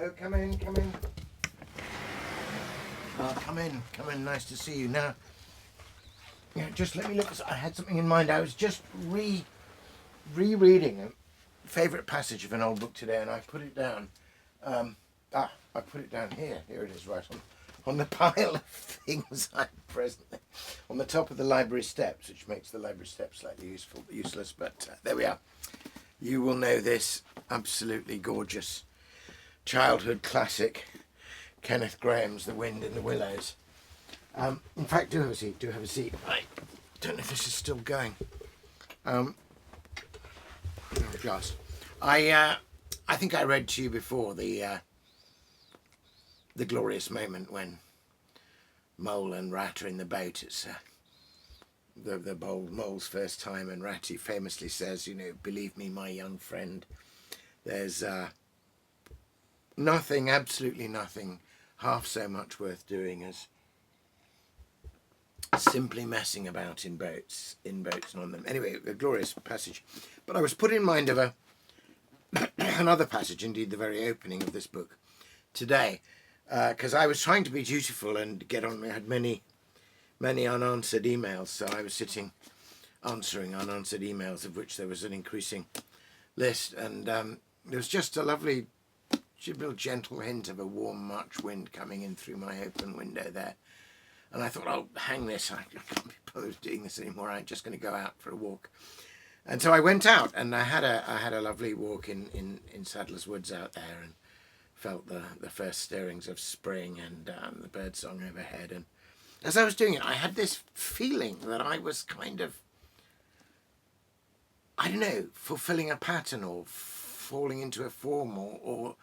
Oh, come in, come in. Come in, nice to see you. Now, yeah, just let me look. I had something in mind. I was just rereading a favourite passage of an old book today, and I put it down. I put it down here. Here it is, right on the pile of things I'm presently on the top of the library steps, which makes the library steps slightly useless. But there we are. You will know this absolutely gorgeous childhood classic, Kenneth Grahame's "The Wind in the Willows." In fact, do have a seat. Do have a seat. I don't know if this is still going. Just. I think I read to you before the glorious moment when Mole and Rat are in the boat. It's the bold Mole's first time, and Ratty famously says, you know, "Believe me, my young friend, there's nothing, absolutely nothing, half so much worth doing as simply messing about in boats and on them." Anyway, a glorious passage. But I was put in mind of another passage, indeed the very opening of this book today, because I was trying to be dutiful and get on. I had many unanswered emails, so I was sitting answering unanswered emails, of which there was an increasing list, and there was just a lovely little gentle hint of a warm March wind coming in through my open window there. And I thought, oh, hang this, I can't be bothered doing this anymore. I'm just going to go out for a walk. And so I went out, and I had a lovely walk in Sadler's Woods out there, and felt the first stirrings of spring and the birdsong overhead. And as I was doing it, I had this feeling that I was kind of, I don't know, fulfilling a pattern or falling into a form, or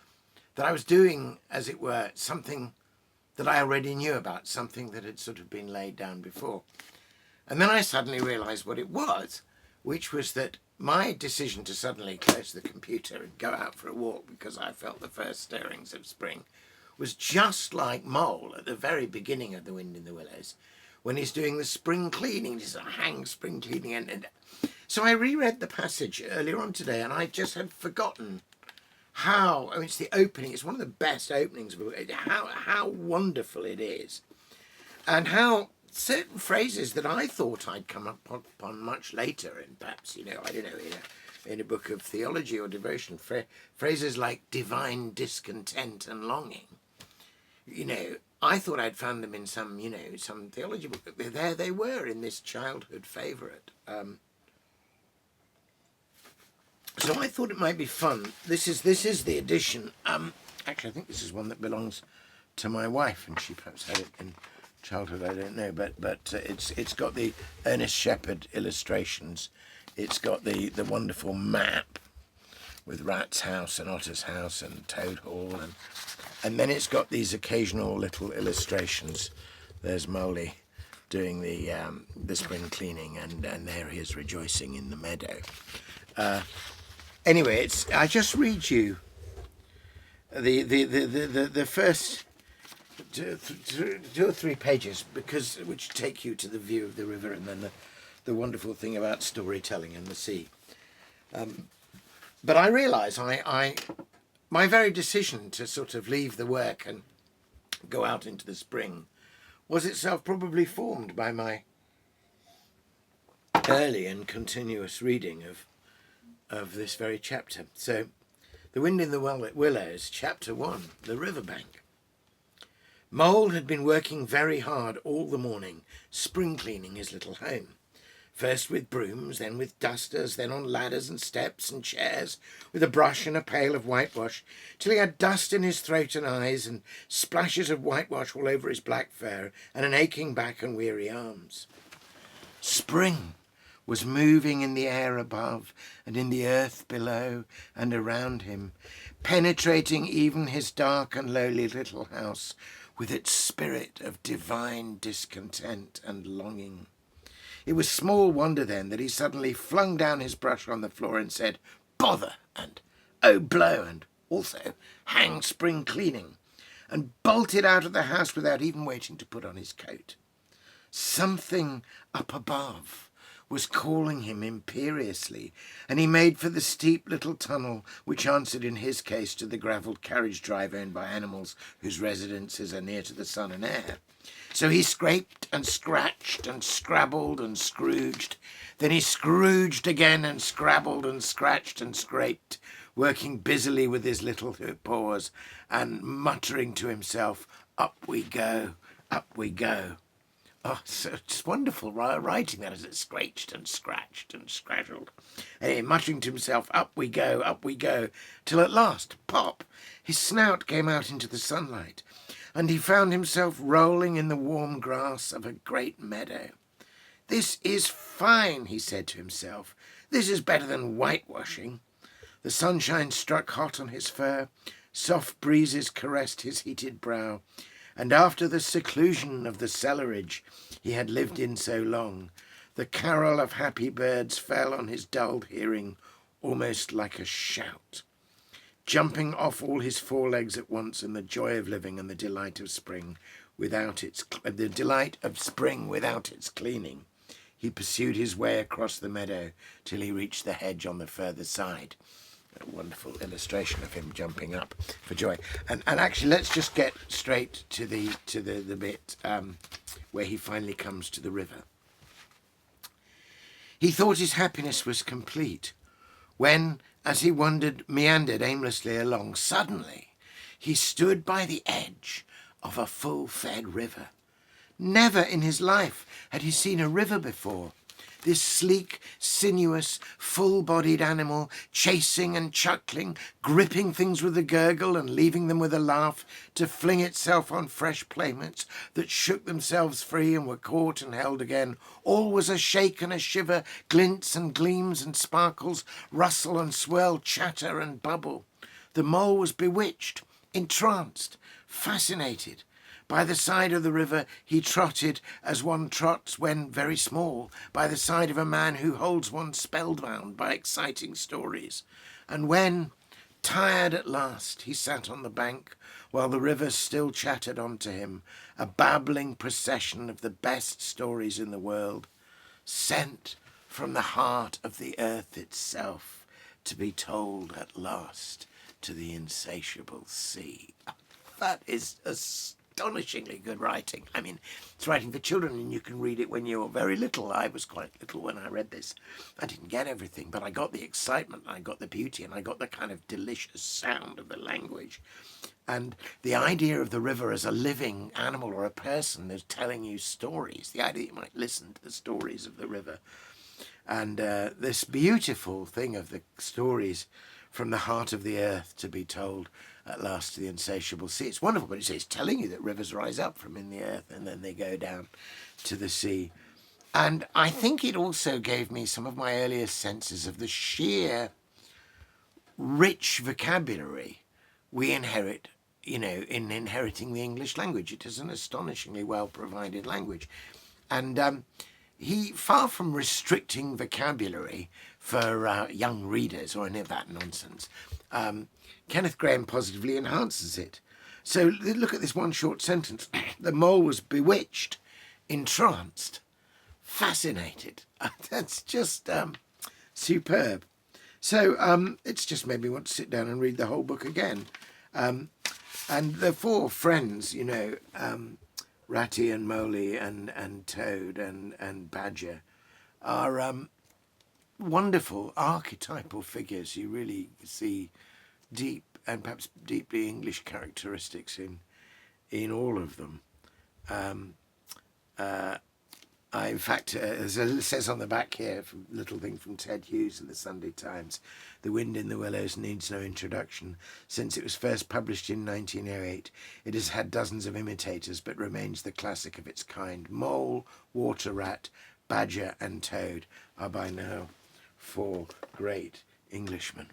that I was doing, as it were, something that I already knew about, something that had sort of been laid down before. And then I suddenly realised what it was, which was that my decision to suddenly close the computer and go out for a walk because I felt the first stirrings of spring was just like Mole at the very beginning of "The Wind in the Willows," when he's doing the spring cleaning, he's hang spring cleaning. And so I reread the passage earlier on today, and I just had forgotten how, I mean, it's the opening, it's one of the best openings of a book, how wonderful it is, and how certain phrases that I thought I'd come upon much later, and perhaps, you know, I don't know, in a book of theology or devotion, phrases like divine discontent and longing, you know, I thought I'd found them in some, you know, some theology book, but there they were in this childhood favourite. So I thought it might be fun. This is the edition. Actually, I think this is one that belongs to my wife, and she perhaps had it in childhood. I don't know, but it's got the Ernest Shepherd illustrations. It's got the wonderful map with Rat's house and Otter's house and Toad Hall, and then it's got these occasional little illustrations. There's Moley doing the spring cleaning, and there he is rejoicing in the meadow. Anyway, I just read you the first two or three pages, which take you to the view of the river, and then the wonderful thing about storytelling and the sea. But I realise my very decision to sort of leave the work and go out into the spring was itself probably formed by my early and continuous reading of this very chapter. So, "The Wind in the Willows," chapter 1, "The Riverbank." Mole had been working very hard all the morning, spring cleaning his little home. First with brooms, then with dusters, then on ladders and steps and chairs, with a brush and a pail of whitewash, till he had dust in his throat and eyes, and splashes of whitewash all over his black fur, and an aching back and weary arms. Spring was moving in the air above and in the earth below and around him, penetrating even his dark and lowly little house with its spirit of divine discontent and longing. It was small wonder then that he suddenly flung down his brush on the floor and said, "Bother," and "Oh, blow," and also "Hang spring cleaning," and bolted out of the house without even waiting to put on his coat. Something up above was calling him imperiously, and he made for the steep little tunnel which answered in his case to the gravelled carriage drive owned by animals whose residences are near to the sun and air. So he scraped and scratched and scrabbled and scrooged. Then he scrooged again and scrabbled and scratched and scraped, working busily with his little paws and muttering to himself, "Up we go, up we go." Oh, so it's wonderful writing that as it scratched and scratched and scratched. And muttering to himself, up we go, till at last, pop, his snout came out into the sunlight, and he found himself rolling in the warm grass of a great meadow. "This is fine," he said to himself. "This is better than whitewashing." The sunshine struck hot on his fur, soft breezes caressed his heated brow, and after the seclusion of the cellarage he had lived in so long, the carol of happy birds fell on his dulled hearing almost like a shout. Jumping off all his forelegs at once in the joy of living and the delight of spring without its cleaning, he pursued his way across the meadow till he reached the hedge on the further side. A wonderful illustration of him jumping up for joy. And actually, let's just get straight to the bit where he finally comes to the river. He thought his happiness was complete when, as he meandered aimlessly along, suddenly he stood by the edge of a full-fed river. Never in his life had he seen a river before. This sleek, sinuous, full-bodied animal, chasing and chuckling, gripping things with a gurgle and leaving them with a laugh, to fling itself on fresh playmates that shook themselves free and were caught and held again. All was a shake and a shiver, glints and gleams and sparkles, rustle and swirl, chatter and bubble. The mole was bewitched, entranced, fascinated. By the side of the river he trotted as one trots when very small, by the side of a man who holds one spellbound by exciting stories. And when, tired at last, he sat on the bank, while the river still chattered on to him, a babbling procession of the best stories in the world, sent from the heart of the earth itself, to be told at last to the insatiable sea. That is astonishingly good writing. I mean, it's writing for children, and you can read it when you're very little. I was quite little when I read this. I didn't get everything, but I got the excitement, and I got the beauty, and I got the kind of delicious sound of the language. And the idea of the river as a living animal or a person that's telling you stories, the idea that you might listen to the stories of the river. And this beautiful thing of the stories from the heart of the earth to be told at last to the insatiable sea. It's wonderful, but it's telling you that rivers rise up from in the earth and then they go down to the sea. And I think it also gave me some of my earliest senses of the sheer rich vocabulary we inherit, in inheriting the English language. It is an astonishingly well-provided language. And he, far from restricting vocabulary for young readers or any of that nonsense, Kenneth Grahame positively enhances it. So look at this one short sentence. The mole was bewitched, entranced, fascinated. That's just superb. So it's just made me want to sit down and read the whole book again. And the four friends, Ratty and Moley and Toad and Badger, are wonderful archetypal figures. You really see deep and perhaps deeply English characteristics in all of them. In fact, as it says on the back here, a little thing from Ted Hughes in the Sunday Times, "The Wind in the Willows needs no introduction. Since it was first published in 1908, it has had dozens of imitators, but remains the classic of its kind. Mole, Water Rat, Badger and Toad are by now four great Englishmen."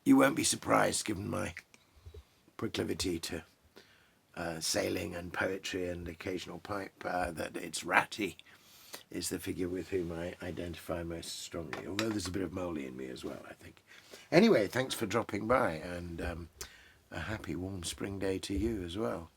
You won't be surprised, given my proclivity to sailing and poetry and occasional pipe, that it's Ratty is the figure with whom I identify most strongly, although there's a bit of Moley in me as well, I think. Anyway, thanks for dropping by, and a happy warm spring day to you as well.